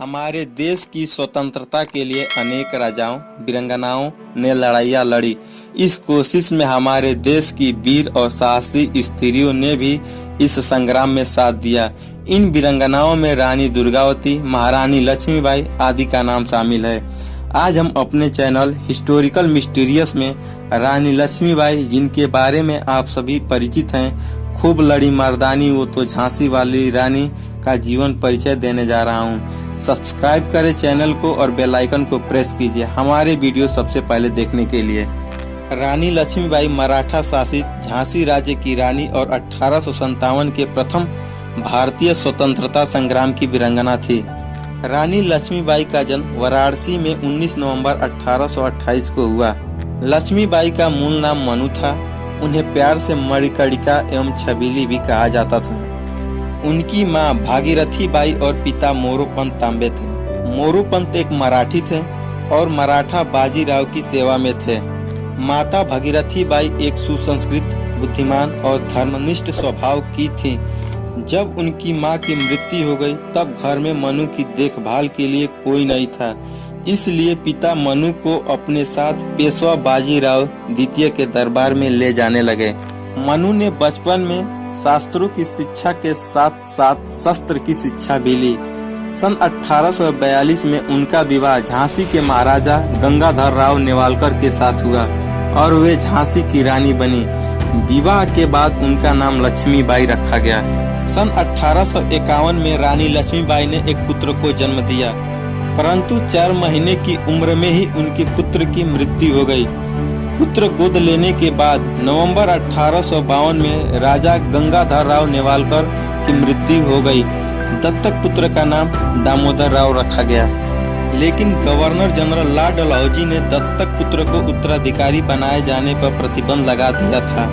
हमारे देश की स्वतंत्रता के लिए अनेक राजाओं वीरांगनाओं ने लड़ाइयाँ लड़ी। इस कोशिश में हमारे देश की वीर और साहसी स्त्रियों ने भी इस संग्राम में साथ दिया। इन वीरांगनाओं में रानी दुर्गावती, महारानी लक्ष्मीबाई आदि का नाम शामिल है। आज हम अपने चैनल हिस्टोरिकल मिस्टीरियस में रानी लक्ष्मीबाई, जिनके बारे में आप सभी परिचित हैं, खूब लड़ी मर्दानी वो तो झांसी वाली रानी का जीवन परिचय देने जा रहा हूं। सब्सक्राइब करें चैनल को और बेल आइकन को प्रेस कीजिए हमारे वीडियो सबसे पहले देखने के लिए। रानी लक्ष्मीबाई मराठा शासित झांसी राज्य की रानी और 1857 के प्रथम भारतीय स्वतंत्रता संग्राम की वीरांगना थी। रानी लक्ष्मीबाई का जन्म वाराणसी में 19 नवंबर 1828 को हुआ। लक्ष्मीबाई का मूल नाम मनु था। उन्हें प्यार से मणिकर्णिका एवं छबीली भी कहा जाता था। उनकी मां भागीरथी बाई और पिता मोरोपंत तांबे थे। मोरोपंत एक मराठी थे और मराठा बाजीराव की सेवा में थे। माता भागीरथी बाई एक सुसंस्कृत, बुद्धिमान और धर्मनिष्ठ स्वभाव की थी। जब उनकी मां की मृत्यु हो गई तब घर में मनु की देखभाल के लिए कोई नहीं था। इसलिए पिता मनु को अपने साथ पेशवा बाजीराव द्वितीय के दरबार में ले जाने लगे। मनु ने बचपन में शास्त्रों की शिक्षा के साथ साथ शस्त्र की शिक्षा भी ली। सन 1842 में उनका विवाह झांसी के महाराजा गंगाधर राव नेवालकर के साथ हुआ और वे झांसी की रानी बनी। विवाह के बाद उनका नाम लक्ष्मीबाई रखा गया। सन 1851 में रानी लक्ष्मीबाई ने एक पुत्र को जन्म दिया, परंतु 4 महीने की उम्र में ही उनके पुत्र की मृत्यु हो गई। पुत्र गोद लेने के बाद नवंबर 1852 में राजा गंगाधर राव नेवालकर की मृत्यु हो गई। दत्तक पुत्र का नाम दामोदर राव रखा गया, लेकिन गवर्नर जनरल लॉर्ड डलहौजी ने दत्तक पुत्र को उत्तराधिकारी बनाए जाने पर प्रतिबंध लगा दिया था।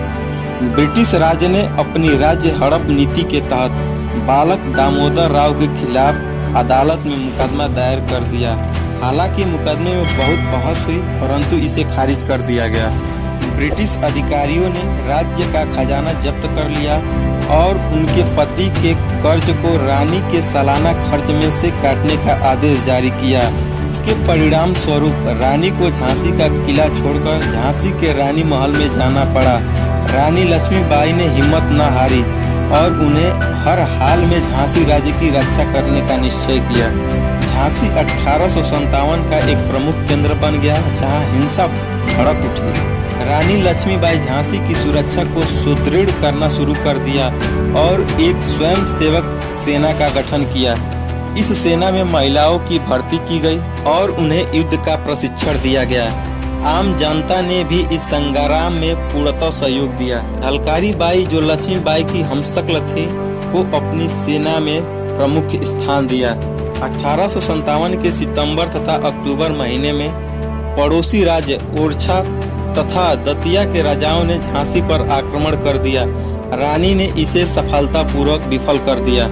ब्रिटिश राज ने अपनी राज्य हड़प नीति के तहत बालक दामोदर राव के खिलाफ अदालत में मुकदमा दायर कर दिया। हालांकि मुकदमे में बहुत बहस हुई, परंतु इसे खारिज कर दिया गया। ब्रिटिश अधिकारियों ने राज्य का खजाना जब्त कर लिया और उनके पति के कर्ज को रानी के सालाना खर्च में से काटने का आदेश जारी किया। इसके परिणाम स्वरूप रानी को झांसी का किला छोड़कर झांसी के रानी महल में जाना पड़ा। रानी लक्ष्मीबाई ने हिम्मत न हारी और उन्हें हर हाल में झांसी राज्य की रक्षा करने का निश्चय किया। झांसी 1857 का एक प्रमुख केंद्र बन गया, जहां हिंसा भड़क उठी। रानी लक्ष्मीबाई झांसी की सुरक्षा को सुदृढ़ करना शुरू कर दिया और एक स्वयं सेवक सेना का गठन किया। इस सेना में महिलाओं की भर्ती की गई और उन्हें युद्ध का प्रशिक्षण दिया गया। आम जनता ने भी इस संग्राम में पूर्णतः सहयोग दिया। झलकारी बाई, जो लक्ष्मीबाई की हमशक्ल थी, को अपनी सेना में प्रमुख स्थान दिया। 1857 के सितंबर तथा अक्टूबर महीने में पड़ोसी राज्य ओरछा तथा दतिया के राजाओं ने झांसी पर आक्रमण कर दिया। रानी ने इसे सफलतापूर्वक विफल कर दिया।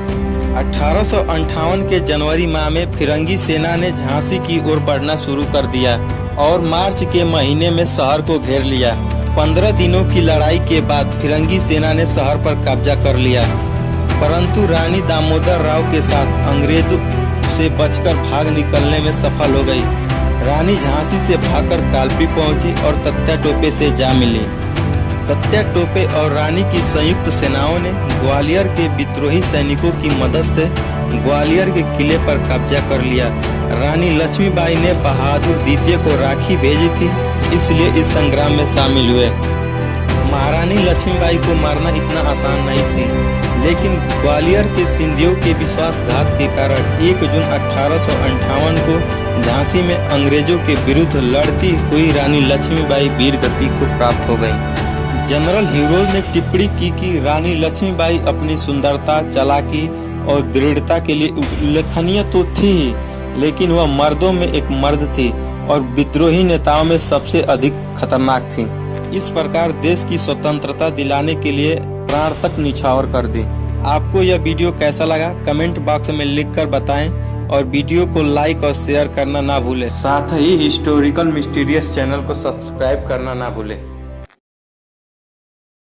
1858 के जनवरी माह में फिरंगी सेना ने झांसी की ओर बढ़ना शुरू कर दिया और मार्च के महीने में शहर को घेर लिया। 15 दिनों की लड़ाई के बाद फिरंगी सेना ने शहर पर कब्जा कर लिया, परंतु रानी दामोदर राव के साथ अंग्रेजों से बचकर भाग निकलने में सफल हो गई। रानी झांसी से भागकर कालपी पहुंची और तत्या टोपे से जा मिली। तत्या टोपे और रानी की संयुक्त सेनाओं ने ग्वालियर के विद्रोही सैनिकों की मदद से ग्वालियर के किले पर कब्जा कर लिया। रानी लक्ष्मीबाई ने बहादुर द्वितीय को राखी भेजी थी, इसलिए इस संग्राम में शामिल हुए। महारानी लक्ष्मीबाई को मारना इतना आसान नहीं थी, लेकिन ग्वालियर के सिंधियों के विश्वासघात के कारण 1 जून 1858 को झांसी में अंग्रेजों के विरुद्ध लड़ती हुई रानी लक्ष्मीबाई वीर गति को प्राप्त हो गई। जनरल हीरोज ने टिप्पणी की कि रानी लक्ष्मीबाई अपनी सुंदरता, चालाकी और दृढ़ता के लिए उल्लेखनीय तो थी ही, लेकिन वह मर्दों में एक मर्द थी और विद्रोही नेताओं में सबसे अधिक खतरनाक थी। इस प्रकार देश की स्वतंत्रता दिलाने के लिए प्राण तक न्यौछावर कर दी। आपको यह वीडियो कैसा लगा कमेंट बॉक्स में लिखकर बताएं और वीडियो को लाइक और शेयर करना ना भूलें। साथ ही हिस्टोरिकल मिस्टीरियस चैनल को सब्सक्राइब करना ना भूलें।